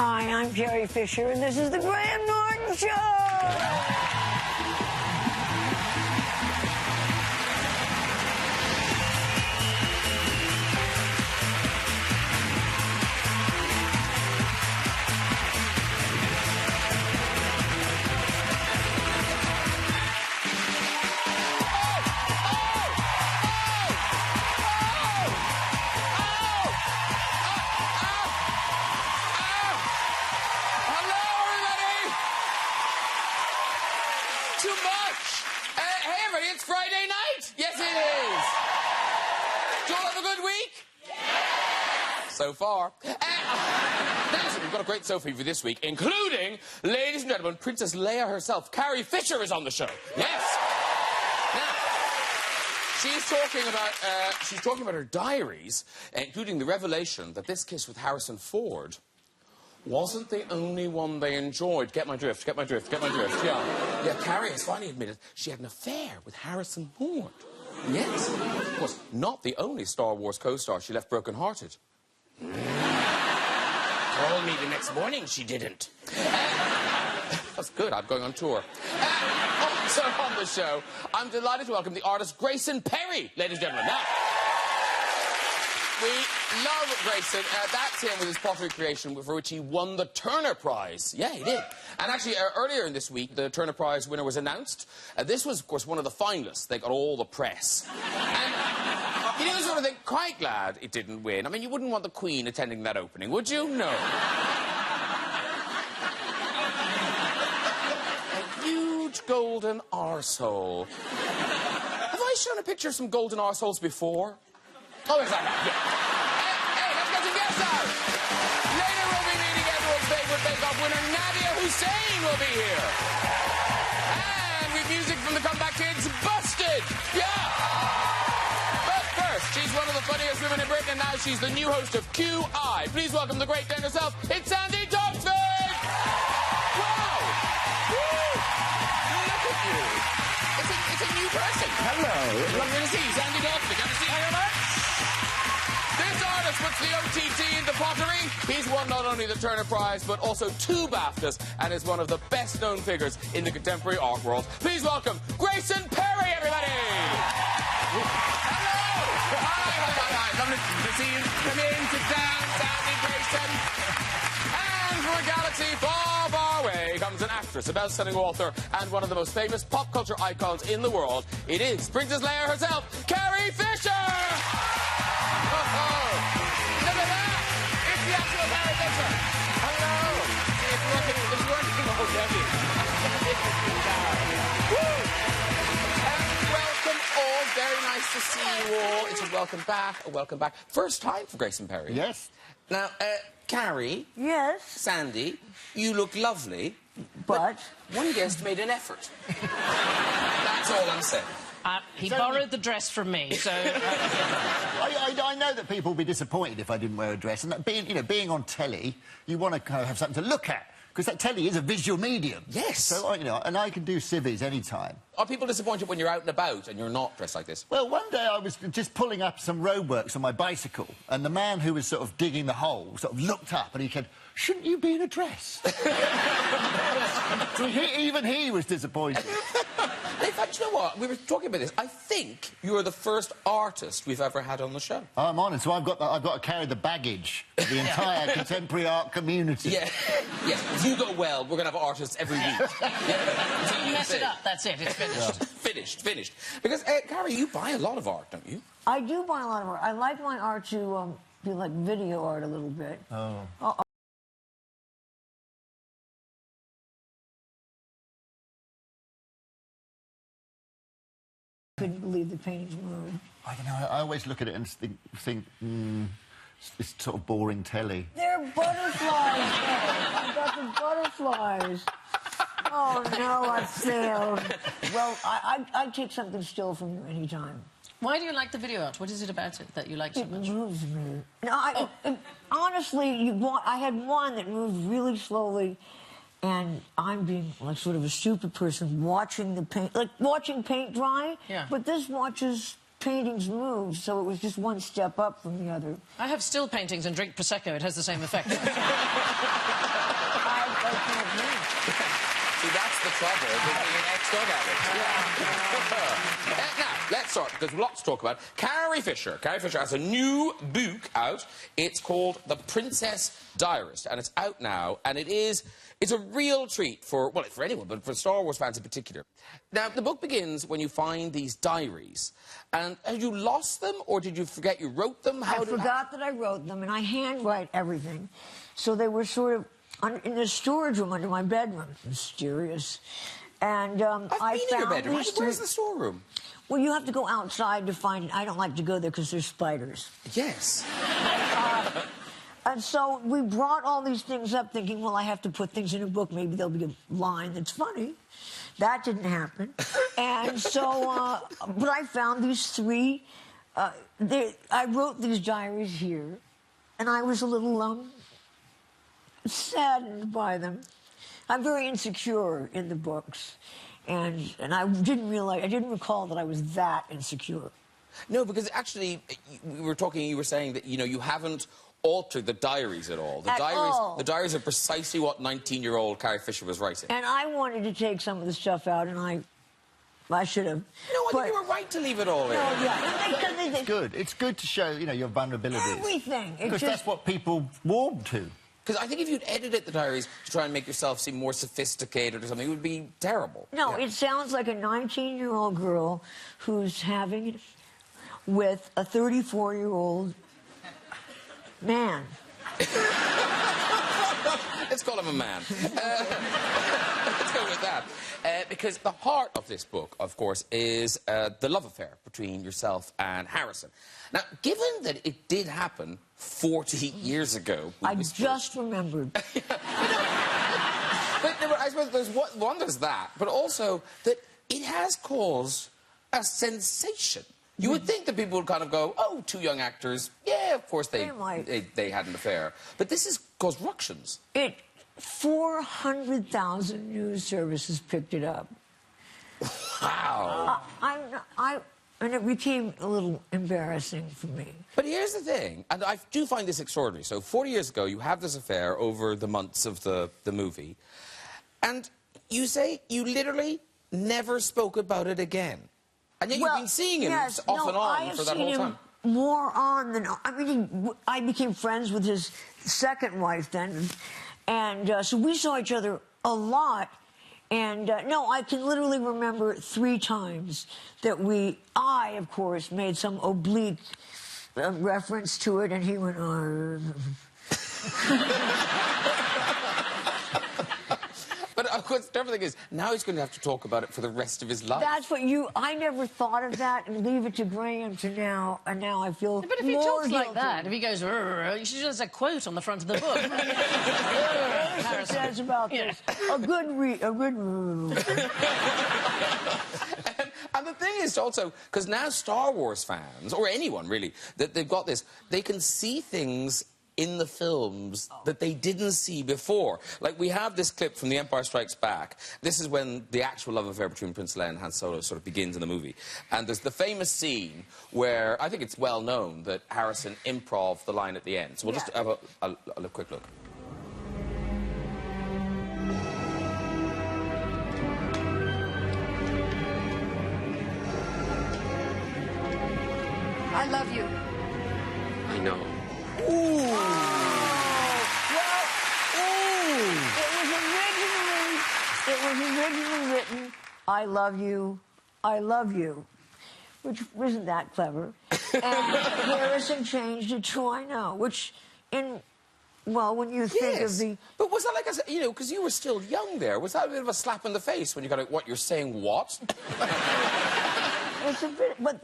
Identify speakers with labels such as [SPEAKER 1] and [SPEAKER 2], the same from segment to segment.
[SPEAKER 1] Hi, I'm Carrie Fisher, and this is the Graham Norton Show!
[SPEAKER 2] It's Friday night! Yes, it is! Do you all have a good week? Yes! So far. Listen, we've got a great show for you this week, including, ladies and gentlemen, Princess Leia herself. Carrie Fisher is on the show. Yes! Now, she's talking about her diaries, including the revelation that this kiss with Harrison Ford wasn't the only one they enjoyed. Get my drift, get my drift, get my drift. Yeah, Carrie has finally admitted she had an affair with Harrison Ford. Yes, of course, not the only Star Wars co-star she left broken-hearted. Told me the next morning she didn't. That's good, I'm going on tour. Also on the show, I'm delighted to welcome the artist Grayson Perry, ladies and gentlemen. Now, we love Grayson. That's him with his pottery creation for which he won the Turner Prize. Yeah, he did. And actually, earlier in this week, the Turner Prize winner was announced. This was, of course, one of the finalists. They got all the press. And you know, sort of thing, quite glad it didn't win. I mean, you wouldn't want the Queen attending that opening, would you? No. A huge golden arsehole. Have I shown a picture of some golden arseholes before? Oh, yes, I have, yeah. Hey, let's get some guests out. Later we'll be meeting everyone's favourite bake-off winner, Nadiya Hussain will be here. And with music from the Comeback Kids, Busted! Yeah! But first, she's one of the funniest women in Britain, and now she's the new host of QI. Please welcome the great dame herself, it's Sandi Toksvig! Wow! Woo! Look at you. It's a new person. Hello. Lovely to see you, Sandi Toksvig. Good to see you very much. This artist puts the OTT into pottery. He's won not only the Turner Prize, but also 2 BAFTAs, and is one of the best-known figures in the contemporary art world. Please welcome Grayson Perry, everybody! Hello! Hi. Lovely to see you. Come in, sit down, Sandi, Grayson. And from a galaxy far, far away comes an actress, a best-selling author, and one of the most famous pop culture icons in the world. It is Princess Leia herself, Carrie Fisher! Look at that! It's the actual Carrie Fisher! Hello! It's working already. Woo! And welcome all. Very nice to see you all. It's a welcome back, a welcome back. First time for Grayson Perry.
[SPEAKER 3] Yes.
[SPEAKER 2] Now, Carrie.
[SPEAKER 1] Yes?
[SPEAKER 2] Sandy, you look lovely.
[SPEAKER 1] But
[SPEAKER 2] one guest made an effort. That's all I'm saying.
[SPEAKER 4] He borrowed the dress from me, so...
[SPEAKER 3] I know that people would be disappointed if I didn't wear a dress, and that being on telly, you want to kind of have something to look at, because that telly is a visual medium.
[SPEAKER 2] Yes.
[SPEAKER 3] So, and I can do civvies anytime.
[SPEAKER 2] Are people disappointed when you're out and about and you're not dressed like this?
[SPEAKER 3] Well, one day I was just pulling up some roadworks on my bicycle, and the man who was sort of digging the hole sort of looked up and he said, "Shouldn't you be in a dress?" So even he was disappointed.
[SPEAKER 2] In fact, you know what? We were talking about this. I think you're the first artist we've ever had on the show.
[SPEAKER 3] I'm honest, so I've got to carry the baggage of the entire contemporary art community.
[SPEAKER 2] Yeah. Yes, if you go well, we're going to have artists every week.
[SPEAKER 4] If you mess it up, that's it, it's finished.
[SPEAKER 2] Yeah. Finished. Because, Carrie, you buy a lot of art, don't you?
[SPEAKER 1] I do buy a lot of art. I like my art to be like video art a little bit.
[SPEAKER 3] Oh.
[SPEAKER 1] Couldn't believe the paintings moved.
[SPEAKER 3] I don't know, I always look at it and think it's sort of boring telly.
[SPEAKER 1] They're butterflies. I got the butterflies. Oh, no, I failed. Well, I'd take something still from you anytime.
[SPEAKER 4] Why do you like the video art? What is it about it that you like so much?
[SPEAKER 1] It moves me. No, honestly, I had one that moved really slowly, and I'm being like sort of a stupid person watching the paint, like watching paint dry.
[SPEAKER 4] Yeah.
[SPEAKER 1] But this watches paintings move, so it was just one step up from the other.
[SPEAKER 4] I have still paintings and drink Prosecco. It has the same effect.
[SPEAKER 2] trouble with being an ex-drug addict. Now, let's start, because we've lots to talk about. Carrie Fisher. Carrie Fisher has a new book out. It's called The Princess Diarist, and it's out now, and it's a real treat for, well, for anyone, but for Star Wars fans in particular. Now, the book begins when you find these diaries. And have you lost them, or did you forget you wrote them?
[SPEAKER 1] I forgot that I wrote them, and I handwrite everything. So they were sort of in the storage room under my bedroom. Mysterious. And
[SPEAKER 2] I've been in your bedroom. Where's the storeroom?
[SPEAKER 1] Well, you have to go outside to find it. I don't like to go there because there's spiders.
[SPEAKER 2] Yes.
[SPEAKER 1] And so we brought all these things up thinking, well, I have to put things in a book. Maybe there'll be a line that's funny. That didn't happen. And so, but I found these three. I wrote these diaries here, and I was a little saddened by them. I'm very insecure in the books, and I didn't recall that I was that insecure.
[SPEAKER 2] No, because actually, we were talking. You were saying that you haven't altered the diaries at all. The diaries are precisely what 19-year-old Carrie Fisher was writing.
[SPEAKER 1] And I wanted to take some of the stuff out, and I should have.
[SPEAKER 2] No, I think you were right to leave it all in.
[SPEAKER 1] No, yeah.
[SPEAKER 3] It's good. It's good to show, your vulnerabilities.
[SPEAKER 1] Everything.
[SPEAKER 3] Because that's what people warm to.
[SPEAKER 2] Because I think if you'd edited the diaries to try and make yourself seem more sophisticated or something, it would be terrible.
[SPEAKER 1] No, it sounds like a 19-year-old girl who's having it with a 34-year-old man.
[SPEAKER 2] Let's call him a man. Let's go with that. Because the heart of this book, of course, is the love affair between yourself and Harrison. Now, given that it did happen 40 years ago...
[SPEAKER 1] I just remembered.
[SPEAKER 2] But I suppose there's that, but also that it has caused a sensation. You would think that people would kind of go, oh, two young actors, yeah, of course they had an affair. But this has caused ructions.
[SPEAKER 1] 400,000 news services picked it up.
[SPEAKER 2] Wow.
[SPEAKER 1] And it became a little embarrassing for me.
[SPEAKER 2] But here's the thing, and I do find this extraordinary. So 40 years ago, you have this affair over the months of the movie, and you say you literally never spoke about it again. And yet you've been seeing him off and on for that whole time.
[SPEAKER 1] More on than... I mean, I became friends with his second wife then, and so we saw each other a lot. And, no, I can literally remember 3 times that I, of course, made some oblique reference to it, and he went,
[SPEAKER 2] But, of course, the thing is, now he's going to have to talk about it for the rest of his life.
[SPEAKER 1] That's what I never thought of that, and leave it to Graham to now, and now I feel
[SPEAKER 4] But if he talks like that, if he goes, you should just have a quote on the front of the book.
[SPEAKER 1] Harrison says about this. A good
[SPEAKER 2] And the thing is also, because now Star Wars fans, or anyone really, that they've got this, they can see things in the films that they didn't see before. Like, we have this clip from The Empire Strikes Back. This is when the actual love affair between Princess Leia and Han Solo sort of begins in the movie. And there's the famous scene where, I think it's well known, that Harrison improv the line at the end. So we'll just have a quick look.
[SPEAKER 5] I love you.
[SPEAKER 2] I know.
[SPEAKER 1] Ooh. It was originally written, I love you, which isn't that clever. And Harrison changed it to I know, which when you think of the...
[SPEAKER 2] But was that like, because you were still young there, was that a bit of a slap in the face when you got what, you're saying what?
[SPEAKER 1] It's a bit, but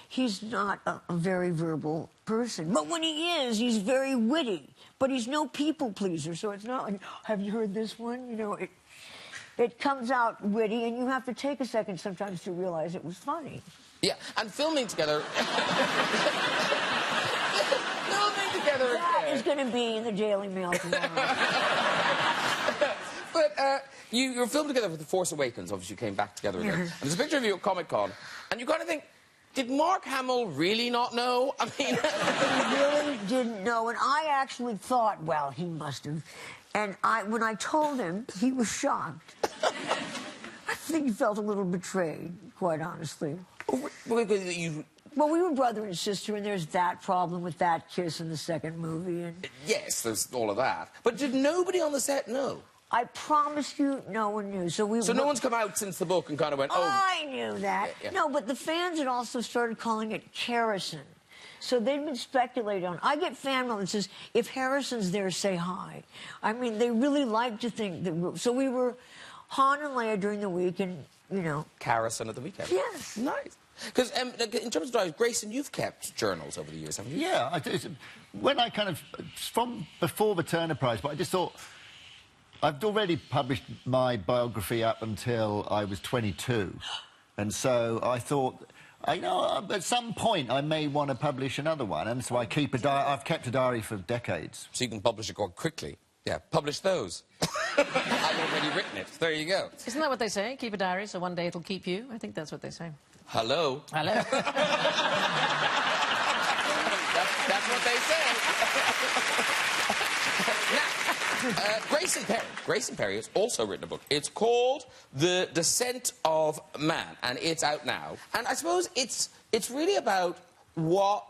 [SPEAKER 1] he's not a very verbal person. But when he is, he's very witty. But he's no people pleaser, so it's not like, have you heard this one? It comes out witty, and you have to take a second sometimes to realize it was funny.
[SPEAKER 2] Yeah, and filming together...
[SPEAKER 1] That is going to be in the Daily Mail tomorrow.
[SPEAKER 2] But you were filmed together with The Force Awakens. Obviously, you came back together again. And there's a picture of you at Comic-Con, and you kind of think, did Mark Hamill really not know? I mean...
[SPEAKER 1] He really didn't know, and I actually thought, well, he must have. And when I told him, he was shocked. I think he felt a little betrayed, quite honestly.
[SPEAKER 2] You...
[SPEAKER 1] Well, we were brother and sister, and there's that problem with that kiss in the second movie. And
[SPEAKER 2] Yes, there's all of that. But did nobody on the set know?
[SPEAKER 1] I promise you, no one knew. So
[SPEAKER 2] no one's come out since the book and kind of went, oh...
[SPEAKER 1] I knew that.
[SPEAKER 2] Yeah.
[SPEAKER 1] No, but the fans had also started calling it Harrison. So they'd been speculating on. I get fan mail that says, if Harrison's there, say hi. I mean, they really like to think that... So we were Han and Leia during the week, and, you know...
[SPEAKER 2] Harrison at the weekend.
[SPEAKER 1] Yes.
[SPEAKER 2] Nice. Because in terms of diaries, Grayson, you've kept journals over the years, haven't you?
[SPEAKER 3] Yeah, I did. When I kind of... From before the Turner Prize, but I just thought... I've already published my biography up until I was 22. And so I thought, you know, at some point I may want to publish another one. And so I keep a diary. I've kept a diary for decades.
[SPEAKER 2] So you can publish it quite quickly. Yeah, publish those. I've already written it. There you go.
[SPEAKER 4] Isn't that what they say? Keep a diary, so one day it'll keep you. I think that's what they say.
[SPEAKER 2] Hello.
[SPEAKER 4] Hello.
[SPEAKER 2] That's what they say. Now, Grayson Perry has also written a book. It's called The Descent of Man, and it's out now. And I suppose it's really about what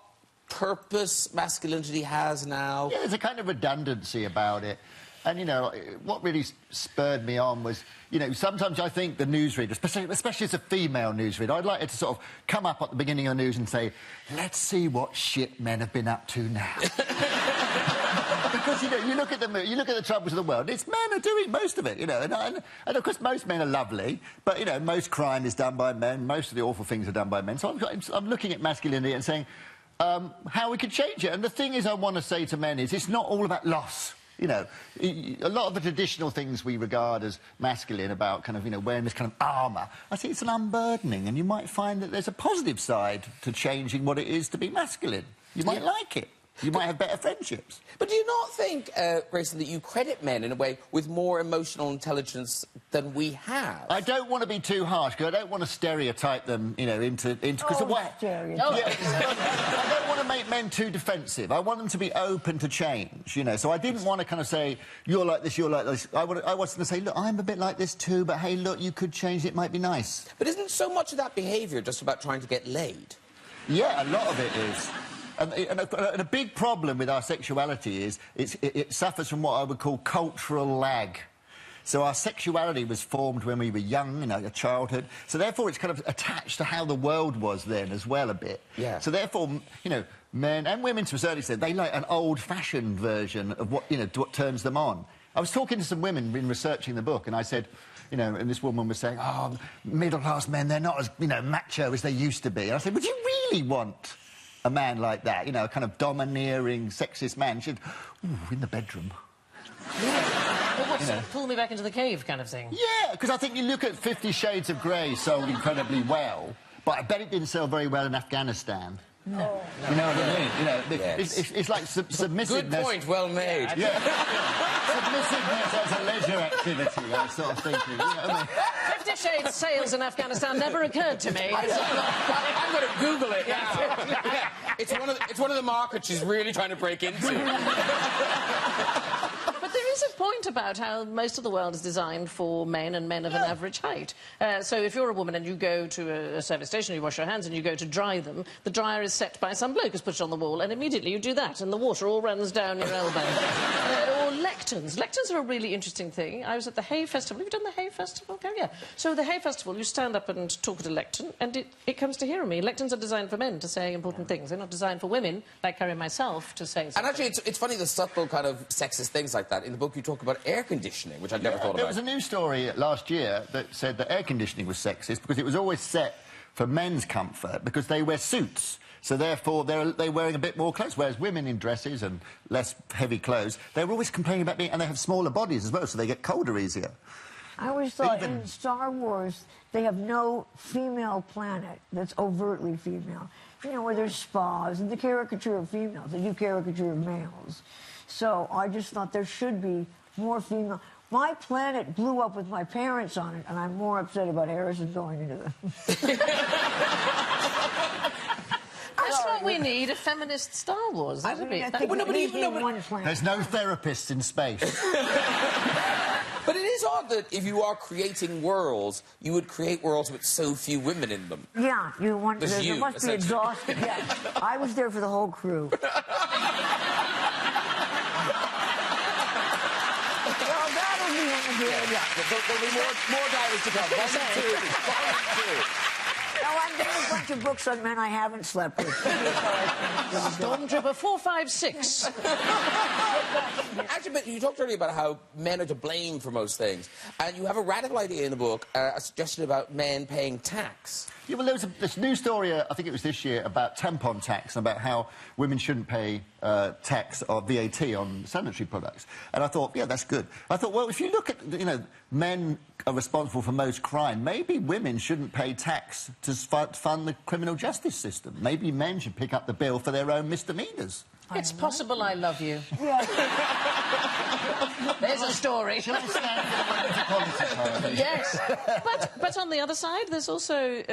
[SPEAKER 2] purpose masculinity has now.
[SPEAKER 3] Yeah, there's a kind of redundancy about it. And, you know, what really spurred me on was, you know, sometimes I think the newsreader, especially as a female newsreader, I'd like it to sort of come up at the beginning of the news and say, let's see what shit men have been up to now. Because, you know, you look at the troubles of the world, it's men are doing most of it, you know. And of course, most men are lovely, but, you know, most crime is done by men, most of the awful things are done by men. So I'm looking at masculinity and saying how we could change it. And the thing is I want to say to men is it's not all about loss. You know, a lot of the traditional things we regard as masculine about kind of, you know, wearing this kind of armour, I think it's an unburdening, and you might find that there's a positive side to changing what it is to be masculine. You might like it. You might have better friendships.
[SPEAKER 2] But do you not think, Grayson, that you credit men, in a way, with more emotional intelligence than we have?
[SPEAKER 3] I don't want to be too harsh, because I don't want to stereotype them, you know, into... Cause
[SPEAKER 1] stereotype.
[SPEAKER 3] Yeah, I don't want to make men too defensive. I want them to be open to change, you know. So I didn't want to kind of say, you're like this, you're like this. I wanted to say, look, I'm a bit like this too, but, hey, look, you could change, it might be nice.
[SPEAKER 2] But isn't so much of that behaviour just about trying to get laid?
[SPEAKER 3] Yeah, a lot of it is. And a big problem with our sexuality is it suffers from what I would call cultural lag. So our sexuality was formed when we were young, you know, a childhood. So therefore it's kind of attached to how the world was then as well a bit.
[SPEAKER 2] Yeah.
[SPEAKER 3] So therefore, you know, men and women to a certain extent, they like an old-fashioned version of what, you know, what turns them on. I was talking to some women in researching the book, and I said, you know, and this woman was saying, oh, middle-class men, they're not as, you know, macho as they used to be. And I said, would you really want a man like that, you know, a kind of domineering, sexist man? She'd, ooh, in the bedroom.
[SPEAKER 4] Yeah. Well, what's pull me back into the cave kind of thing?
[SPEAKER 3] Yeah, because I think you look at 50 Shades of Grey sold incredibly well, but I bet it didn't sell very well in Afghanistan.
[SPEAKER 4] No.
[SPEAKER 3] You know what I mean? You know,
[SPEAKER 2] yes.
[SPEAKER 3] it's like submissiveness.
[SPEAKER 2] Good point, well made.
[SPEAKER 3] Yeah. Submissiveness as a leisure activity, I was sort of thinking. You know what I mean?
[SPEAKER 4] 50 Shades sales in Afghanistan never occurred to me.
[SPEAKER 2] I'm going to Google it now. Yeah. It's one of the markets she's really trying to break into.
[SPEAKER 4] But there is a point about how most of the world is designed for men and men of an average height. So if you're a woman and you go to a service station, you wash your hands and you go to dry them, the dryer is set by some bloke who's put it on the wall, and immediately you do that, and the water all runs down your elbow. Or lecterns. Lecterns are a really interesting thing. I was at the Hay Festival. Have you done the Hay Festival? Oh, yeah. So the Hay Festival, you stand up and talk at a lectern, and it comes to hear me. Lecterns are designed for men to say important things. They're not designed for women, like Carrie and myself, to say something.
[SPEAKER 2] And actually, it's funny, the subtle kind of sexist things like that. In the book, you talk about air conditioning, which I'd never thought about.
[SPEAKER 3] There was a news story last year that said that air conditioning was sexist because it was always set for men's comfort because they wear suits. So therefore, they're wearing a bit more clothes, whereas women in dresses and less heavy clothes, they're always complaining about being... And they have smaller bodies as well, so they get colder easier.
[SPEAKER 1] I always thought in Star Wars, they have no female planet that's overtly female. You know, where there's spas and the caricature of females. They do caricature of males. So I just thought there should be more female... My planet blew up with my parents on it, and I'm more upset about Harrison going into the...
[SPEAKER 4] That's what we need, a feminist Star Wars.
[SPEAKER 1] There's no therapists in space.
[SPEAKER 2] But it is odd that if you are creating worlds, you would create worlds with so few women in them.
[SPEAKER 1] Yeah, you want
[SPEAKER 2] There's
[SPEAKER 1] there
[SPEAKER 2] you,
[SPEAKER 1] must be exhausted. Yeah, I was there for the whole crew. Well, that'll be in the video.
[SPEAKER 2] Yeah. There'll be more divers to come. Volume 2.
[SPEAKER 1] No, I'm doing a bunch of books on men I haven't slept with.
[SPEAKER 4] Stormtrooper 456.
[SPEAKER 2] Actually, but you talked earlier about how men are to blame for most things. And you have a radical idea in the book, a suggestion about men paying tax.
[SPEAKER 3] Yeah, well, there was this new story, I think it was this year, about tampon tax, and about how women shouldn't pay tax or VAT on sanitary products. And I thought, yeah, that's good. I thought, well, if you look at, you know, men are responsible for most crime, maybe women shouldn't pay tax to fund the criminal justice system. Maybe men should pick up the bill for their own misdemeanours.
[SPEAKER 4] It's possible I love you.
[SPEAKER 1] Yeah.
[SPEAKER 4] There's a story.
[SPEAKER 3] Shall I stand for politics?
[SPEAKER 4] Yes. But on the other side, there's also,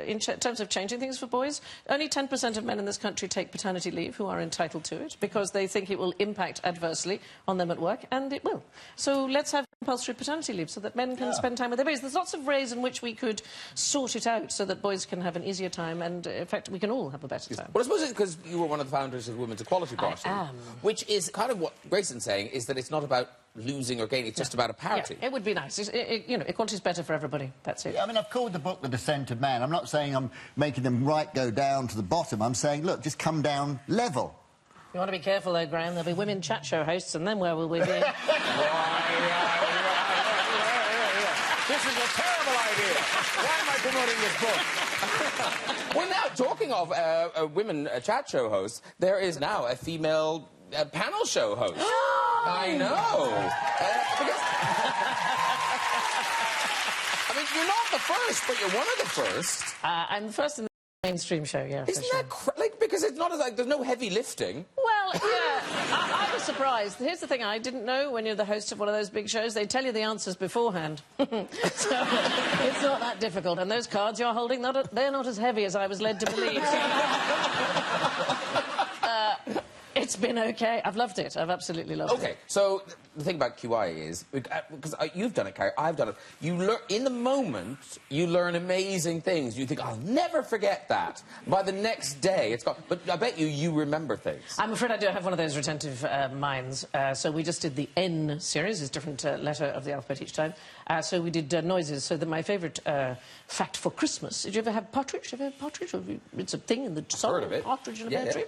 [SPEAKER 4] in terms of changing things for boys, only 10% of men in this country take paternity leave who are entitled to it because they think it will impact adversely on them at work, and it will. So let's have compulsory paternity leave so that men can spend time with their babies. There's lots of ways in which we could sort it out so that boys can have an easier time and, in fact, we can all have a better time.
[SPEAKER 2] Well, I suppose it's because you were one of the founders of the Women's Equality Party.
[SPEAKER 4] I am.
[SPEAKER 2] Which is kind of what Grayson's saying, is that it's not about losing or gaining, it's just about a parity.
[SPEAKER 4] Yeah, it would be nice. You know, equality's better for everybody. That's it.
[SPEAKER 3] Yeah, I mean, I've called the book The Descent of Man. I'm not saying I'm making them go down to the bottom. I'm saying, look, just come down level.
[SPEAKER 4] You want to be careful, though, Graham. There'll be women chat show hosts, and then where will we be?
[SPEAKER 2] This is a terrible idea. Why am I promoting this book? Well, now, talking of women chat show hosts, there is now a female panel show host. I know. I mean, you're not the first, but you're one of the first.
[SPEAKER 4] I'm the first in the mainstream show, yeah.
[SPEAKER 2] Isn't that like, because it's not like there's no heavy lifting.
[SPEAKER 4] Well, yeah, I was surprised. Here's the thing I didn't know when you're the host of one of those big shows. They tell you the answers beforehand. So it's not that difficult. And those cards you're holding, they're not as heavy as I was led to believe. It's been okay. I've loved it. I've absolutely loved it.
[SPEAKER 2] Okay, so the thing about QI is, because you've done it, Carrie, I've done it, you learn, in the moment, you learn amazing things. You think, I'll never forget that. By the next day, it's gone. But I bet you remember things.
[SPEAKER 4] I'm afraid I do have one of those retentive minds. So we just did the N series, is different letter of the alphabet each time. So we did noises. So my favourite fact for Christmas, did you ever have partridge? Have you ever partridge? It's a thing in the song.
[SPEAKER 2] Heard of it.
[SPEAKER 4] Partridge in a pear tree.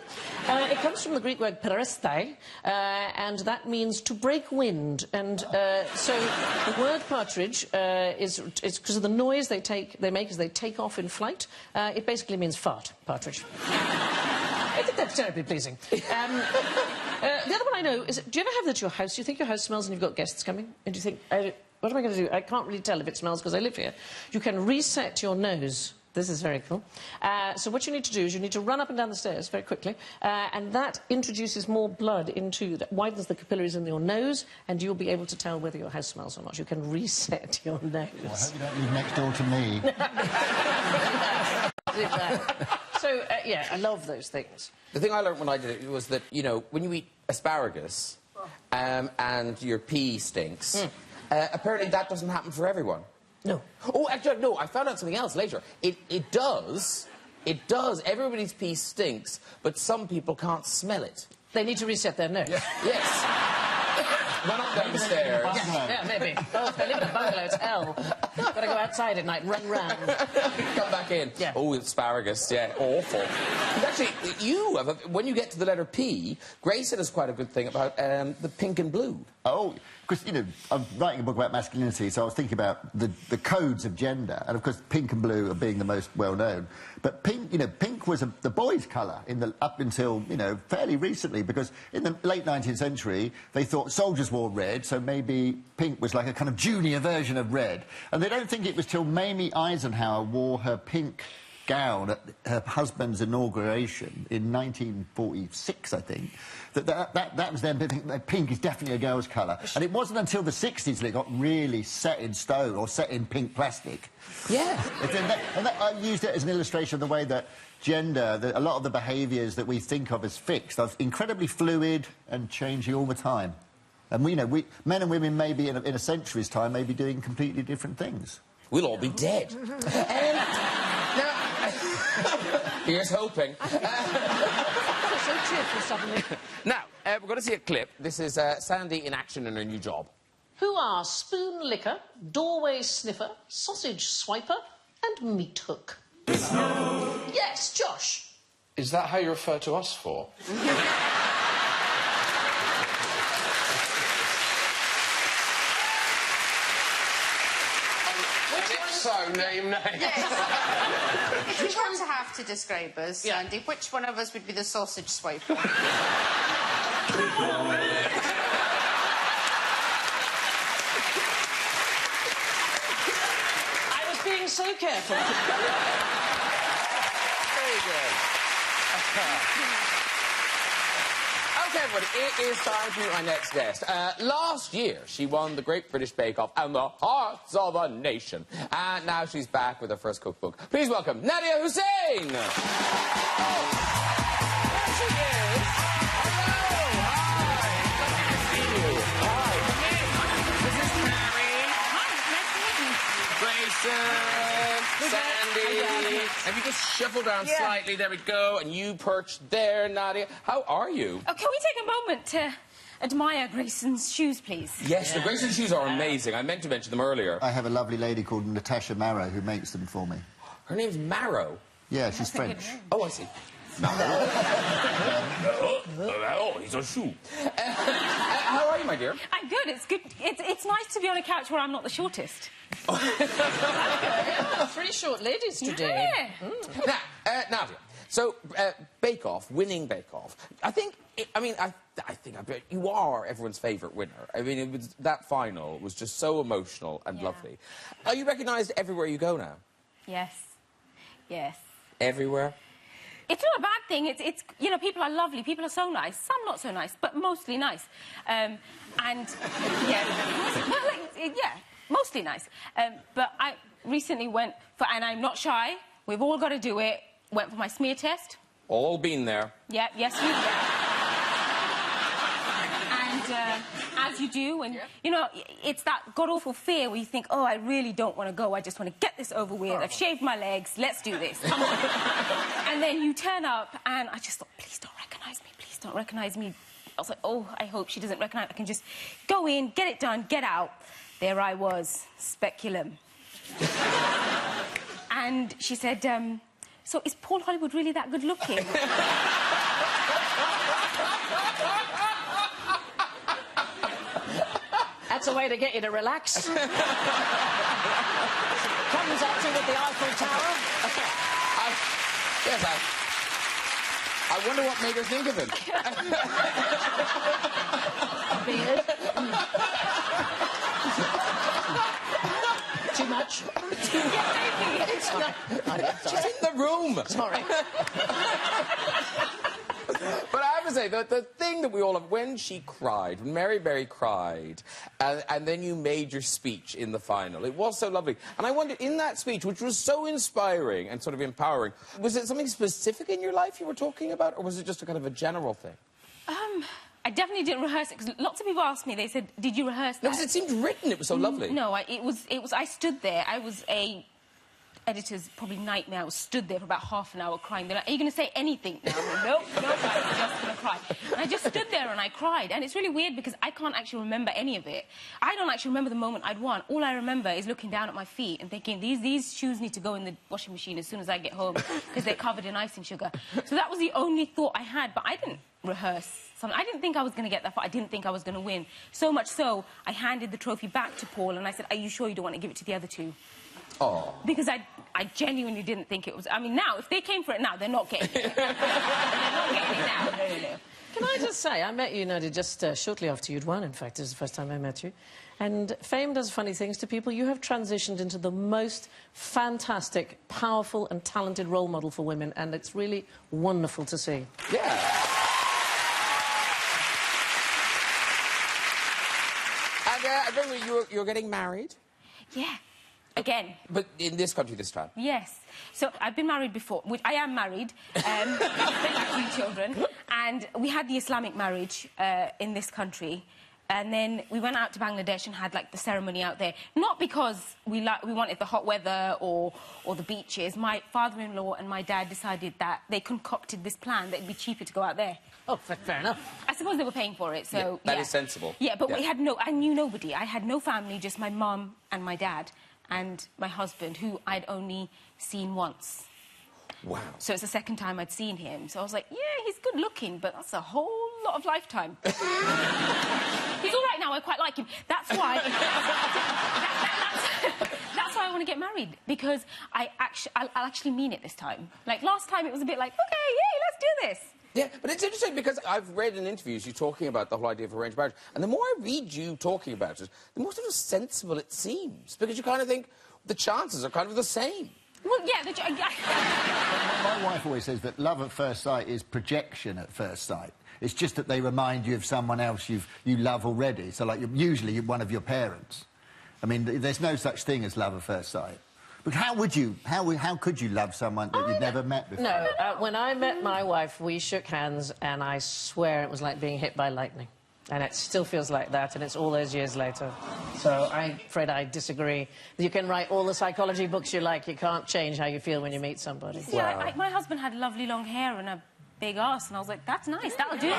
[SPEAKER 4] It comes from the Greek word perestai, and that means to break wind. And so the word partridge is because of the noise they make as they take off in flight. It basically means fart, partridge. I think that's terribly pleasing. The other one I know is, do you ever have that at your house? You think your house smells and you've got guests coming? And you think, what am I going to do? I can't really tell if it smells because I live here. You can reset your nose. This is very cool. So what you need to do is you need to run up and down the stairs very quickly, and that introduces more blood that widens the capillaries in your nose, and you'll be able to tell whether your house smells or not. You can reset your nose.
[SPEAKER 3] Well, I hope you don't live next door to me.
[SPEAKER 4] So, yeah, I love those things.
[SPEAKER 2] The thing I learned when I did it was that, you know, when you eat asparagus and your pee stinks, apparently that doesn't happen for everyone.
[SPEAKER 4] No.
[SPEAKER 2] Oh, actually, no, I found out something else later. It does. It does. Everybody's pee stinks, but some people can't smell it.
[SPEAKER 4] They need to reset their nose.
[SPEAKER 2] Yes. Run up down the stairs.
[SPEAKER 4] Yeah, maybe. Oh, if they live in a bungalow, it's hell. Gotta go outside at night, run round.
[SPEAKER 2] Come back in.
[SPEAKER 4] Yeah.
[SPEAKER 2] Oh, asparagus, yeah, awful. Actually, you have when you get to the letter P, Grayson has quite a good thing about the pink and blue.
[SPEAKER 3] Oh, because, you know, I'm writing a book about masculinity, so I was thinking about the codes of gender, and of course pink and blue are being the most well-known. But pink, you know, pink was the boys' colour up until, you know, fairly recently, because in the late 19th century, they thought soldiers wore red, so maybe pink was like a kind of junior version of red. And they don't think it was till Mamie Eisenhower wore her pink gown at her husband's inauguration in 1946, I think, that was then, pink is definitely a girl's colour. And it wasn't until the 60s that it got really set in stone, or set in pink plastic.
[SPEAKER 2] Yeah.
[SPEAKER 3] I used it as an illustration of the way that gender, a lot of the behaviours that we think of as fixed, are incredibly fluid and changing all the time. And, men and women maybe in a century's time may be doing completely different things.
[SPEAKER 2] We'll all be dead. Now, here's hoping.
[SPEAKER 4] So cheerful suddenly.
[SPEAKER 2] Now, we're going to see a clip. This is Sandi in action in her new job.
[SPEAKER 4] Who are spoon licker, doorway sniffer, sausage swiper and meat hook? Yes, Josh.
[SPEAKER 5] Is that how you refer to us for? So, name.
[SPEAKER 6] Yes. If you were to have to describe us, Sandi, which one of us would be the sausage swiper?
[SPEAKER 4] I was being so careful.
[SPEAKER 2] Very good. OK, everybody, it is time to meet my next guest. Last year, she won the Great British Bake Off and the hearts of a nation. And now she's back with her first cookbook. Please welcome Nadiya Hussain! There she is! Hello! Hi! Lovely to see you. Hi, come in. This is Carrie.
[SPEAKER 6] Nice to meet you.
[SPEAKER 2] Grayson, Sandi. Have you just shuffled down slightly? There we go. And you perched there, Nadiya. How are you?
[SPEAKER 7] Oh, can we take a moment to admire Grayson's shoes, please?
[SPEAKER 2] Yes, the Grayson shoes are amazing. I meant to mention them earlier.
[SPEAKER 3] I have a lovely lady called Natasha Marrow who makes them for me.
[SPEAKER 2] Her name's Marrow.
[SPEAKER 3] Yeah, she's French.
[SPEAKER 2] Oh, I see. Oh, he's a shoe. How are you, my dear?
[SPEAKER 7] I'm good. It's good. It's nice to be on a couch where I'm not the shortest.
[SPEAKER 4] Three short ladies today.
[SPEAKER 7] Yeah.
[SPEAKER 2] Now, Nadiya, so Bake Off, winning Bake Off. I think you are everyone's favourite winner. I mean, that final was just so emotional and lovely. Are you recognised everywhere you go now?
[SPEAKER 7] Yes. Yes.
[SPEAKER 2] Everywhere?
[SPEAKER 7] It's not a bad thing. It's people are lovely. People are so nice. Some not so nice, but mostly nice. And yeah, mostly nice. But I recently went for, and I'm not shy. We've all got to do it. Went for my smear test.
[SPEAKER 2] All been there.
[SPEAKER 7] Yeah. Yes, you. And as you do, and it's that god-awful fear where you think, oh, I really don't want to go. I just want to get this over with. I've shaved my legs. Let's do this. Come on. And then you turn up, and I just thought, please don't recognise me. Please don't recognise me. I was like, oh, I hope she doesn't recognise. I can just go in, get it done, get out. There I was, speculum. And she said, so is Paul Hollywood really that good looking?
[SPEAKER 4] That's a way to get you to relax. Comes at you with the Eiffel Tower.
[SPEAKER 2] I wonder what made her think of it.
[SPEAKER 4] Beard. Too much?
[SPEAKER 2] She's in the room.
[SPEAKER 4] Sorry.
[SPEAKER 2] But I have to say, the thing that we all have, when she cried, when Mary Berry cried, and then you made your speech in the final, it was so lovely. And I wondered, in that speech, which was so inspiring and sort of empowering, was it something specific in your life you were talking about, or was it just a kind of a general thing?
[SPEAKER 7] I definitely didn't rehearse it, because lots of people asked me, they said, did you rehearse that?
[SPEAKER 2] No, because it seemed written, it was so lovely.
[SPEAKER 7] No, I stood there, I was a editor's probably nightmare. I was stood there for about half an hour crying. They're like, are you going to say anything now? Nope, I'm just going to cry. And I just stood there and I cried. And it's really weird because I can't actually remember any of it. I don't actually remember the moment I'd won. All I remember is looking down at my feet and thinking, these shoes need to go in the washing machine as soon as I get home because they're covered in icing sugar. So that was the only thought I had, but I didn't rehearse something. I didn't think I was going to get that far. I didn't think I was going to win. So much so, I handed the trophy back to Paul and I said, are you sure you don't want to give it to the other two?
[SPEAKER 2] Oh.
[SPEAKER 7] Because I genuinely didn't think it was... I mean, now, if they came for it now, they're not getting it. They're not getting it now. No.
[SPEAKER 4] Can I just say, I met you, Nadiya, just shortly after you'd won, in fact. It was the first time I met you. And fame does funny things to people. You have transitioned into the most fantastic, powerful and talented role model for women, and it's really wonderful to see.
[SPEAKER 2] Yeah. And I remember you're getting married?
[SPEAKER 7] Yeah. Again.
[SPEAKER 2] But in this country this time?
[SPEAKER 7] Yes. So I've been married before. I am married. I've got 3 children. And we had the Islamic marriage in this country. And then we went out to Bangladesh and had, like, the ceremony out there. Not because we wanted the hot weather or the beaches. My father-in-law and my dad decided that they concocted this plan that it'd be cheaper to go out there.
[SPEAKER 4] Oh, fair enough.
[SPEAKER 7] I suppose they were paying for it, so...
[SPEAKER 2] That is sensible.
[SPEAKER 7] Yeah, but we had I knew nobody. I had no family, just my mum and my dad and my husband, who I'd only seen once.
[SPEAKER 2] Wow.
[SPEAKER 7] So it's the second time I'd seen him. So I was like, yeah, he's good looking, but that's a whole lot of lifetime. He's all right now, I quite like him. That's why... that's why I want to get married, because I'll actually mean it this time. Like, last time it was a bit like, OK, yay, let's do this.
[SPEAKER 2] Yeah, but it's interesting because I've read in interviews you talking about the whole idea of arranged marriage, and the more I read you talking about it, the more sort of sensible it seems, because you kind of think the chances are kind of the same.
[SPEAKER 7] Well, yeah,
[SPEAKER 3] My wife always says that love at first sight is projection at first sight. It's just that they remind you of someone else you love already. So, like, usually one of your parents. I mean, there's no such thing as love at first sight. But how could you love someone that you'd never met before?
[SPEAKER 4] No, when I met my wife, we shook hands, and I swear it was like being hit by lightning. And it still feels like that, and it's all those years later. So I'm afraid I disagree. You can write all the psychology books you like, you can't change how you feel when you meet somebody.
[SPEAKER 7] Yeah, my husband had lovely long hair and a big ass, and I was like, that's nice, that'll do me.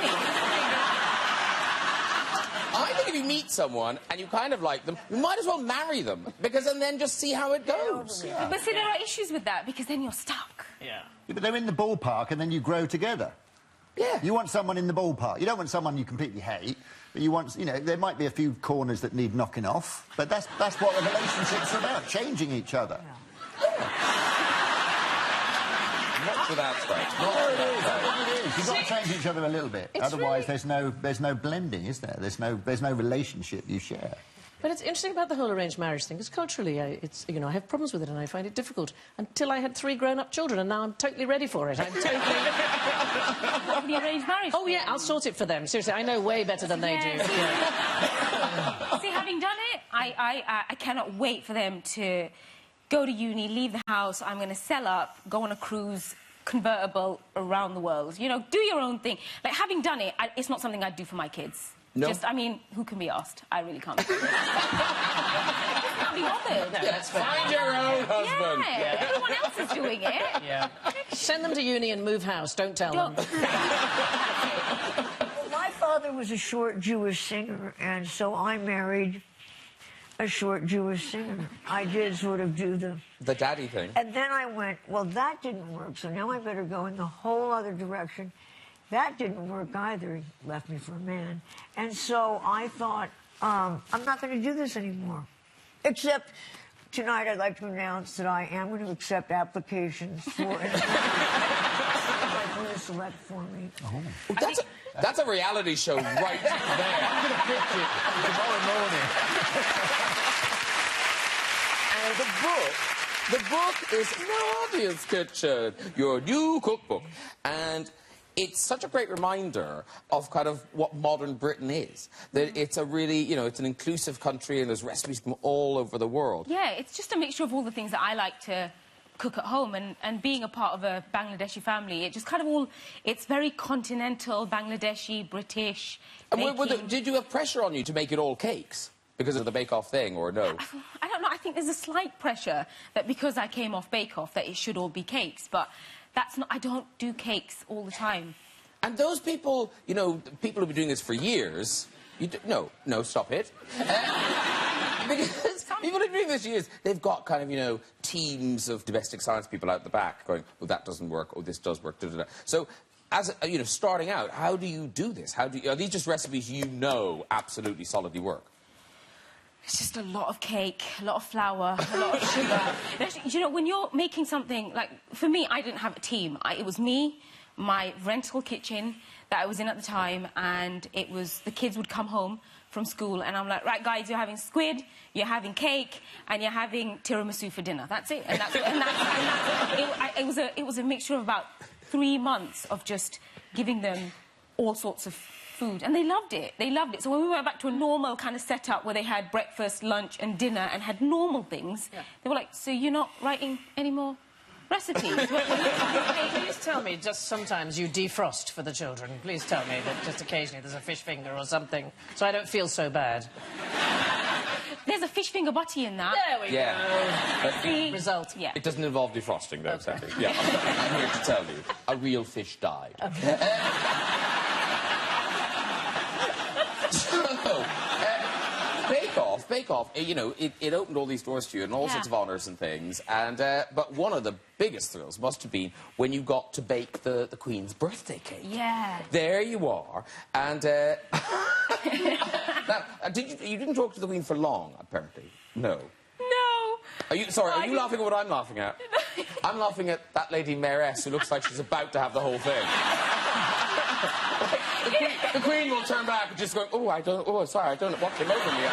[SPEAKER 2] I think if you meet someone and you kind of like them, you might as well marry them, because and then just see how it goes.
[SPEAKER 7] Yeah. But see, there are issues with that, because then you're stuck.
[SPEAKER 4] Yeah.
[SPEAKER 3] But they're in the ballpark, and then you grow together.
[SPEAKER 2] Yeah.
[SPEAKER 3] You want someone in the ballpark. You don't want someone you completely hate. But you want, you know, there might be a few corners that need knocking off, but that's what a relationship's about, changing each other.
[SPEAKER 2] Yeah. Not to that stage.
[SPEAKER 3] You've got to change each other a little bit. Otherwise, really... there's no blending, is there? There's no relationship you share.
[SPEAKER 4] But it's interesting about the whole arranged marriage thing, because culturally, you know, I have problems with it and I find it difficult. Until I had 3 grown-up children, and now I'm totally ready for it. I'm totally...
[SPEAKER 7] What, the arranged marriage?
[SPEAKER 4] Oh, yeah, I'll sort it for them. Seriously, I know way better than they do. Yeah.
[SPEAKER 7] See, having done it, I cannot wait for them to go to uni, leave the house. I'm going to sell up, go on a cruise, convertible around the world. You know, do your own thing. Like, having done it, it's not something I'd do for my kids.
[SPEAKER 2] No.
[SPEAKER 7] Just, I mean, who can be asked? I really can't. I can't be bothered.
[SPEAKER 4] No, that's fair.
[SPEAKER 2] Find your own husband.
[SPEAKER 7] Yeah, everyone else is doing it.
[SPEAKER 4] Yeah. Send them to uni and move house. Don't tell them.
[SPEAKER 1] My father was a short Jewish singer, and so I married a short Jewish singer. I did sort of do
[SPEAKER 2] the daddy thing.
[SPEAKER 1] And then I went, well, that didn't work, so now I better go in the whole other direction. That didn't work either. He left me for a man. And so I thought, I'm not going to do this anymore. Except tonight I'd like to announce that I am going to accept applications for it. Like, will you select for me?
[SPEAKER 2] Oh. That's a reality show right there.
[SPEAKER 3] I'm going to pitch it tomorrow morning.
[SPEAKER 2] And the book is Nadiya's Kitchen, your new cookbook. And it's such a great reminder of kind of what modern Britain is. That it's a really, you know, it's an inclusive country and there's recipes from all over the world.
[SPEAKER 7] Yeah, it's just a mixture of all the things that I like to cook at home, and being a part of a Bangladeshi family, it just kind of all, it's very continental, Bangladeshi, British.
[SPEAKER 2] And did you have pressure on you to make it all cakes? Because of the Bake-Off thing, or no?
[SPEAKER 7] I don't know, I think there's a slight pressure that because I came off Bake-Off that it should all be cakes, but that's not, I don't do cakes all the time.
[SPEAKER 2] And those people, you know, people who've been doing this for years, no, stop it. Because people who've been doing this for years, they've got kind of, you know, teams of domestic science people out the back going, well, that doesn't work, or this does work, da-da-da. So, as, you know, starting out, how do you do this? Are these just recipes you know absolutely solidly work?
[SPEAKER 7] It's just a lot of cake, a lot of flour, a lot of sugar. You know, when you're making something, like, for me, I didn't have a team. It was me, my rental kitchen that I was in at the time, and it was, the kids would come home from school, and I'm like, right, guys, you're having squid, you're having cake, and you're having tiramisu for dinner. That's it. And it was a mixture of about 3 months of just giving them all sorts of food, and they loved it. They loved it. So when we went back to a normal kind of setup where they had breakfast, lunch, and dinner, and had normal things, they were like, "So you're not writing any more recipes.
[SPEAKER 4] Please tell me, just sometimes you defrost for the children. Please tell me that just occasionally there's a fish finger or something, so I don't feel so bad.
[SPEAKER 7] There's a fish finger butty in that.
[SPEAKER 4] There we go.
[SPEAKER 7] See?
[SPEAKER 4] Result.
[SPEAKER 7] Yeah.
[SPEAKER 2] It doesn't involve defrosting, though, Sandi. Yeah, I'm here to tell you. A real fish died.
[SPEAKER 4] Okay.
[SPEAKER 2] So, Bake Off, you know, it opened all these doors to you and all sorts of honours and things, and, but one of the biggest thrills must have been when you got to bake the Queen's birthday cake.
[SPEAKER 7] Yeah.
[SPEAKER 2] There you are, and, now, you didn't talk to the Queen for long, apparently. No.
[SPEAKER 7] No.
[SPEAKER 2] Are you laughing at what I'm laughing at? I'm laughing at that lady mayoress who looks like she's about to have the whole thing. The Queen will turn back and just go, sorry, I don't know what came over me.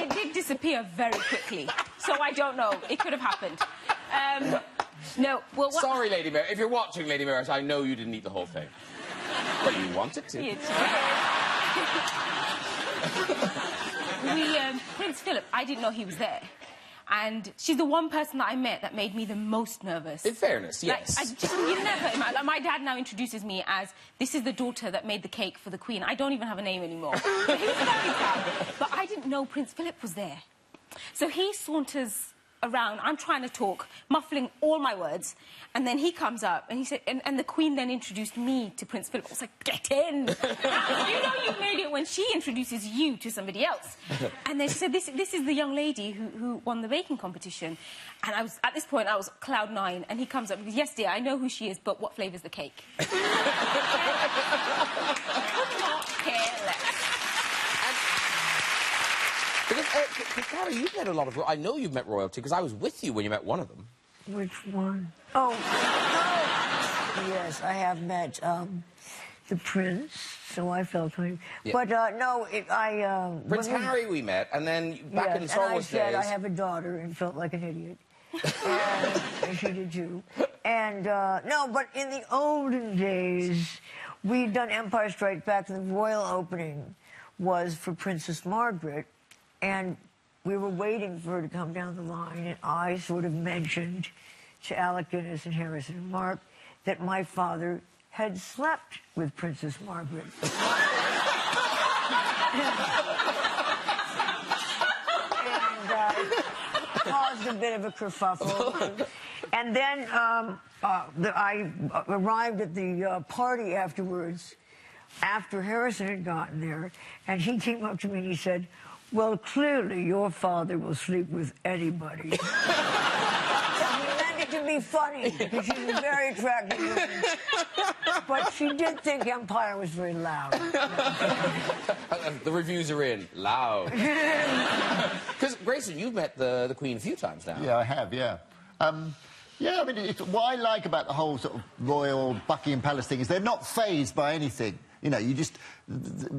[SPEAKER 7] It did disappear very quickly, so I don't know. It could have happened. No, well... What...
[SPEAKER 2] Sorry, Lady Mayor. If you're watching, Lady Mayor, I know you didn't eat the whole thing. But you wanted to.
[SPEAKER 7] Prince Philip, I didn't know he was there. And she's the one person that I met that made me the most nervous.
[SPEAKER 2] In fairness, yes.
[SPEAKER 7] Like, you never... My dad now introduces me as, this is the daughter that made the cake for the Queen. I don't even have a name anymore. But he was very proud. But I didn't know Prince Philip was there. So he saunters around, I'm trying to talk, muffling all my words, and then he comes up and he said, and the Queen then introduced me to Prince Philip. I was like, get in! You know you've made it when she introduces you to somebody else. And then she said, this is the young lady who won the baking competition. And I was, at this point, I was cloud 9, and he comes up and goes, yes, dear, I know who she is, but what flavour's the cake? Could not care less.
[SPEAKER 2] Because, Carrie, you've met a lot of... I know you've met royalty, because I was with you when you met one of them.
[SPEAKER 1] Which one? Oh, no. Yes, I have met the Prince, so I felt like... Yeah. But, no,
[SPEAKER 2] Prince Harry we met, and then back in Star Wars days...
[SPEAKER 1] and I said I have a daughter and felt like an idiot. And she did too. And, no, but in the olden days, we'd done Empire Strikes Back, and the royal opening was for Princess Margaret. And we were waiting for her to come down the line, and I sort of mentioned to Alec Guinness and Harrison and Mark that my father had slept with Princess Margaret. And caused a bit of a kerfuffle. And then I arrived at the party afterwards, after Harrison had gotten there, and he came up to me and he said, well, clearly your father will sleep with anybody. He meant it to be funny, because she was very attractive woman. But she did think Empire was very loud.
[SPEAKER 2] The reviews are in. Loud. Because, Grayson, you've met the Queen a few times now.
[SPEAKER 3] Yeah, I have, yeah. Yeah, I mean, what I like about the whole sort of royal Buckingham Palace thing is they're not fazed by anything. You know, you just...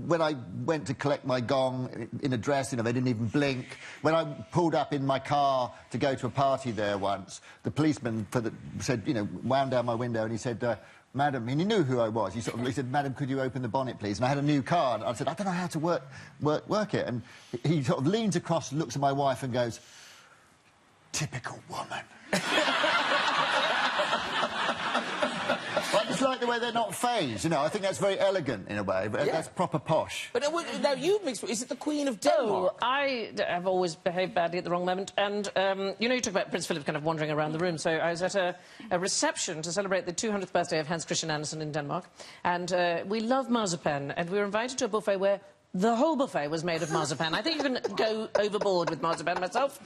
[SPEAKER 3] When I went to collect my gong in a dress, you know, they didn't even blink. When I pulled up in my car to go to a party there once, the policeman said, you know, wound down my window and he said, Madam, and he knew who I was. He said, Madam, could you open the bonnet, please? And I had a new car, and I said, I don't know how to work it. And he sort of leans across, looks at my wife and goes, typical woman. I just like the way they're not phased, you know. I think that's very elegant, in a way. But that's proper posh.
[SPEAKER 2] But now, you've mixed... Is it the Queen of Denmark?
[SPEAKER 4] Oh, I have always behaved badly at the wrong moment. And, you know, you talk about Prince Philip kind of wandering around the room. So I was at a reception to celebrate the 200th birthday of Hans Christian Andersen in Denmark. And we love marzipan. And we were invited to a buffet where the whole buffet was made of marzipan. I think you can go overboard with marzipan myself.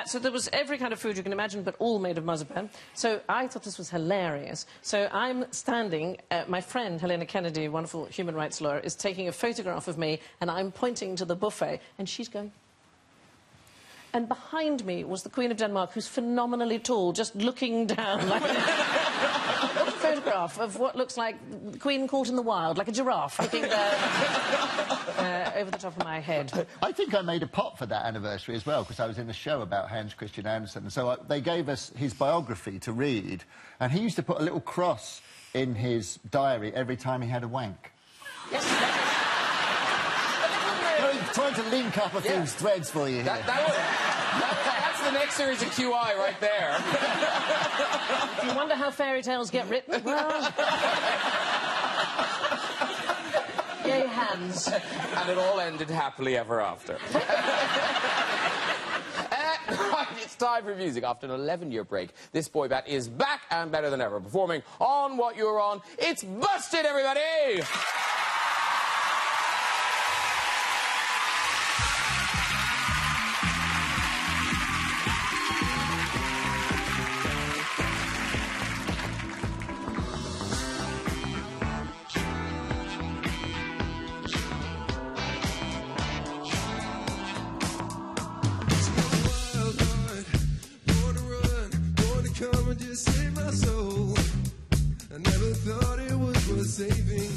[SPEAKER 4] So there was every kind of food you can imagine, but all made of marzipan. So I thought this was hilarious. So I'm standing, my friend Helena Kennedy, a wonderful human rights lawyer, is taking a photograph of me, and I'm pointing to the buffet, and she's going... And behind me was the Queen of Denmark, who's phenomenally tall, just looking down like... a photograph of what looks like the Queen caught in the wild, like a giraffe looking over the top of my head.
[SPEAKER 3] I think I made a pot for that anniversary as well, because I was in a show about Hans Christian Andersen. So they gave us his biography to read, and he used to put a little cross in his diary every time he had a wank.
[SPEAKER 2] Yes.
[SPEAKER 3] trying to link up a few threads for you here.
[SPEAKER 2] That's the next series of QI right there.
[SPEAKER 4] Do you wonder how fairy tales get written? Well... Yay, hands.
[SPEAKER 2] And it all ended happily ever after. Right, it's time for music. After an 11-year break, this boy band is back and better than ever, performing on What You're On. It's Busted, everybody!
[SPEAKER 8] Saving,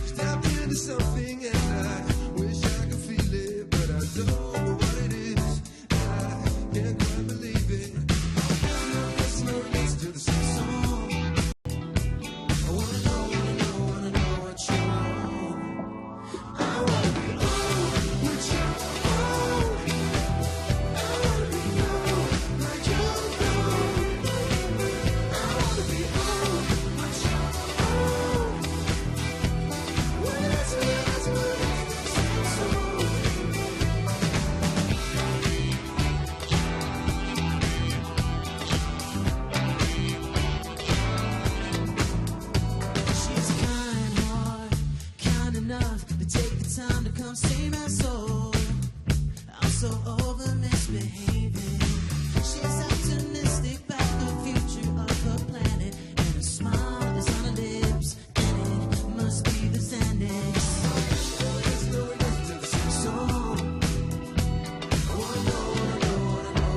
[SPEAKER 8] stepped into something and I wish I could feel it, but I don't know what it is. I can't quite believe it. There's no release to the same song. I wanna know what you want. I wanna be on what you want. I wanna be on like you know. I wanna be on what you want. Save my soul. I'm so over misbehaving. She's optimistic about the future of the planet, and a smile is on her lips, and it must be the Xanax. There's no rhythm to the same song. I wanna know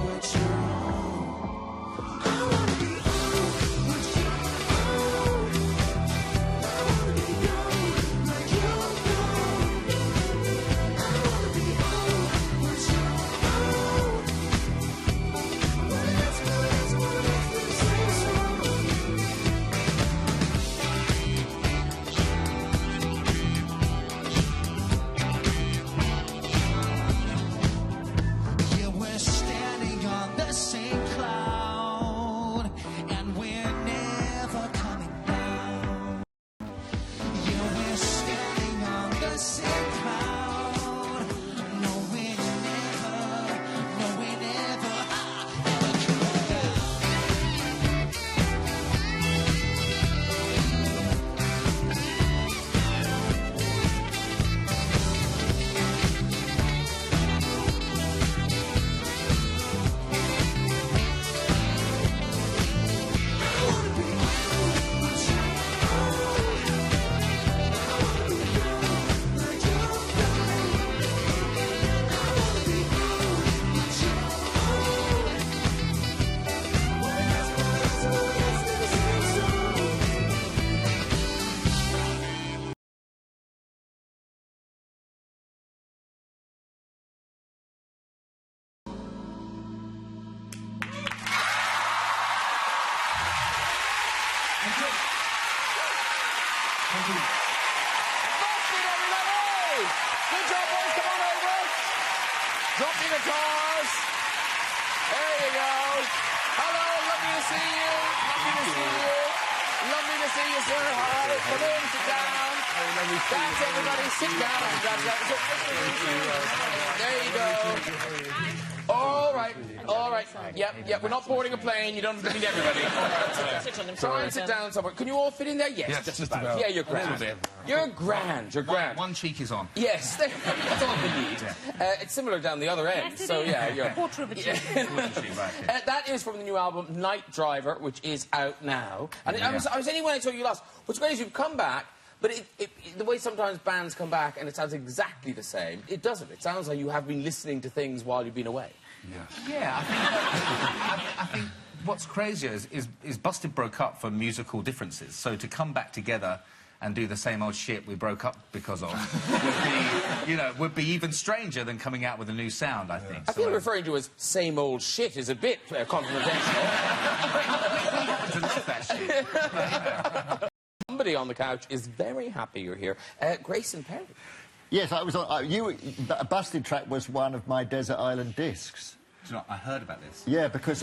[SPEAKER 8] what you're on. I wanna be on what you're on. I wanna be on like you know.
[SPEAKER 2] Busted, everybody! Good job, boys. Come on over. Drop your guitars. There you go. Hello, lovely to see you. Lovely to see you. Lovely to see you, sir. All right, come in, sit down. That's everybody. Sit down. There you go. All right. All right. Yep. We're not boarding a plane. You don't have to meet everybody. All right. Try and sit down somewhere. Can you all fit in there? Yes, just about. Yeah, you're grand. You're grand. You're grand.
[SPEAKER 9] One cheek is on.
[SPEAKER 2] Yes, that's all we need. It's similar down the other end.
[SPEAKER 7] Yes,
[SPEAKER 2] so yeah, you're.
[SPEAKER 7] A quarter of a cheek.
[SPEAKER 2] That is from the new album Night Driver, which is out now. And I was saying when I saw you last, what's great is you've come back. But the way sometimes bands come back and it sounds exactly the same, it doesn't. It sounds like you have been listening to things while you've been away.
[SPEAKER 9] Yeah, I think what's crazier is Busted broke up for musical differences. So to come back together and do the same old shit we broke up because of would be even stranger than coming out with a new sound, I think.
[SPEAKER 2] I feel referring to as same old shit is a bit confrontational.
[SPEAKER 9] We happen to love that shit.
[SPEAKER 2] Somebody on the couch is very happy you're here. Grayson Perry.
[SPEAKER 3] Yes, I was on... a busted track was one of my Desert Island discs.
[SPEAKER 9] Do you know, I heard about this.
[SPEAKER 3] Yeah, because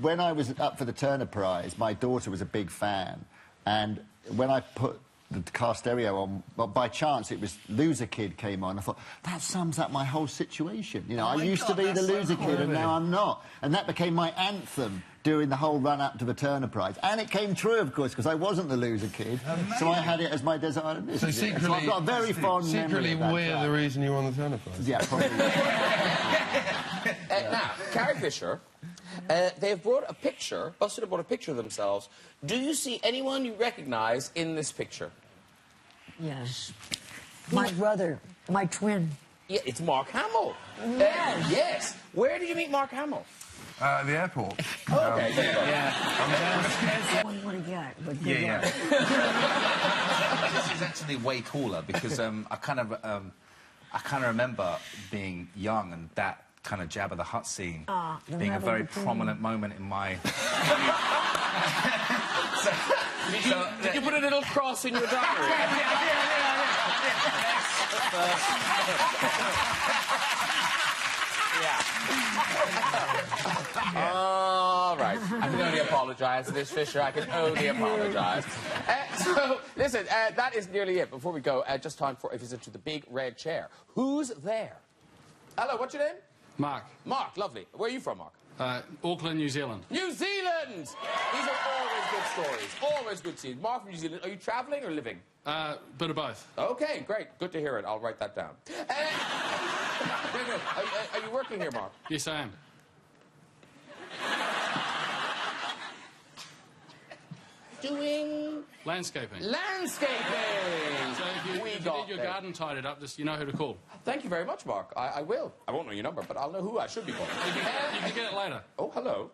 [SPEAKER 3] when I was up for the Turner Prize, my daughter was a big fan, and when I put the car stereo on, well, by chance it was Loser Kid came on. I thought, that sums up my whole situation. You know, I used to be the loser kid and now I'm not. And that became my anthem during the whole run-up to the Turner Prize. And it came true, of course, because I wasn't the loser kid. Amazing. So I had it as my Desert Island disc.
[SPEAKER 5] So secretly...
[SPEAKER 3] So I've got a very fond memory
[SPEAKER 5] secretly
[SPEAKER 3] of that
[SPEAKER 5] we're
[SPEAKER 3] track.
[SPEAKER 5] the reason you won the Turner Prize.
[SPEAKER 3] Yeah, probably.
[SPEAKER 2] Now, Carrie Fisher, they've brought a picture, Busted have brought a picture of themselves. Do you see anyone you recognise in this picture?
[SPEAKER 1] Yes. My brother, my twin.
[SPEAKER 2] Yeah, it's Mark Hamill.
[SPEAKER 1] Yes.
[SPEAKER 2] Yes. Where did you meet Mark Hamill?
[SPEAKER 5] At the airport.
[SPEAKER 2] Okay,
[SPEAKER 1] I wouldn't want to get, but
[SPEAKER 9] Yeah. This is actually way cooler because I kind of remember being young and that kind of Jabba the Hutt scene being a very prominent moment in my...
[SPEAKER 2] Did you put a little cross in your diary? All right. I can only apologise, Miss Fisher. I can only apologise. So, listen, that is nearly it. Before we go, just time for a visit to the big red chair. Who's there? Hello, what's your name?
[SPEAKER 10] Mark.
[SPEAKER 2] Mark, lovely. Where are you from, Mark?
[SPEAKER 10] Auckland, New Zealand.
[SPEAKER 2] New Zealand! These are always good stories. Always good scenes. Mark from New Zealand. Are you travelling or living?
[SPEAKER 10] Bit of both.
[SPEAKER 2] Okay, great. Good to hear it. I'll write that down. Are you working here, Mark?
[SPEAKER 10] Yes, I am.
[SPEAKER 2] Doing...
[SPEAKER 10] Landscaping.
[SPEAKER 2] Landscaping!
[SPEAKER 10] So if you need your garden tidied up, just you know who to call.
[SPEAKER 2] Thank you very much, Mark. I will. I won't know your number, but I'll know who I should be calling.
[SPEAKER 10] You can get it later.
[SPEAKER 2] Oh, hello.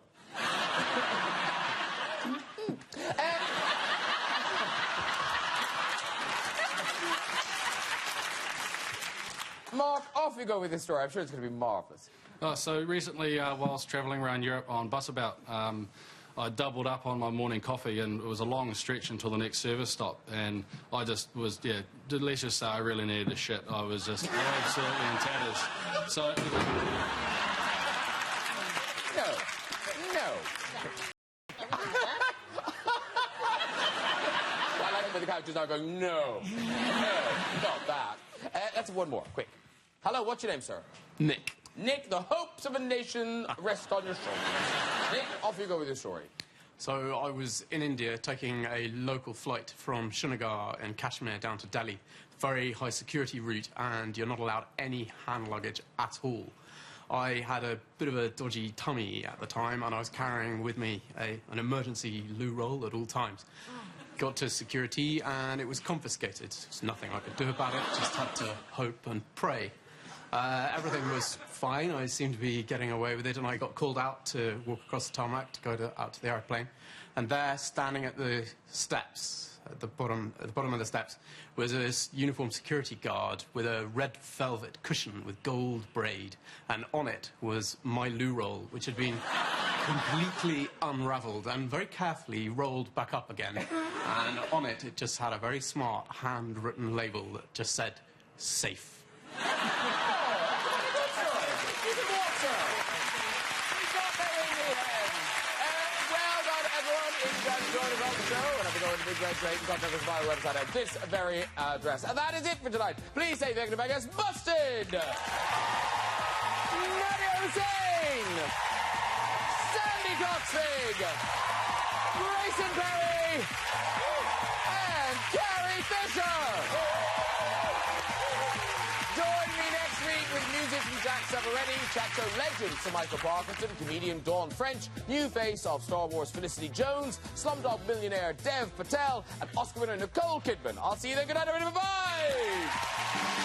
[SPEAKER 2] Mark, off you go with this story. I'm sure it's going to be marvellous.
[SPEAKER 10] So recently, whilst travelling around Europe on Busabout, I doubled up on my morning coffee, and it was a long stretch until the next service stop. And I just was, let's just say I really needed a shit. I was just absolutely in tatters. So... No. I like him with the couch just now going, no, not that. Let's have one more, quick. Hello, what's your name, sir? Nick.
[SPEAKER 2] Nick, the hopes of a nation rest on your shoulders. Nick, off you go with your story.
[SPEAKER 10] So I was in India taking a local flight from Srinagar in Kashmir down to Delhi. Very high security route, and you're not allowed any hand luggage at all. I had a bit of a dodgy tummy at the time, and I was carrying with me an emergency loo roll at all times. Got to security, and it was confiscated. There's nothing I could do about it, just had to hope and pray. Everything was fine. I seemed to be getting away with it, and I got called out to walk across the tarmac to go out to the airplane. And there, standing at the steps, at the bottom of the steps, was a uniformed security guard with a red velvet cushion with gold braid, and on it was my loo roll, which had been completely unravelled and very carefully rolled back up again. And on it, it just had a very smart handwritten label that just said, safe.
[SPEAKER 2] Big Red Train, contact us via the website at this very address. And that is it for tonight. Please say thank you to my guests, Busted! Nadiya Hussain! Sandi Toksvig! Grayson Perry! And Carrie Fisher! Join me next week with music from Jack Savaretti, chat show legend Sir Michael Parkinson, comedian Dawn French, new face of Star Wars Felicity Jones, Slumdog millionaire Dev Patel, and Oscar winner Nicole Kidman. I'll see you then. Good night, everybody. Bye-bye!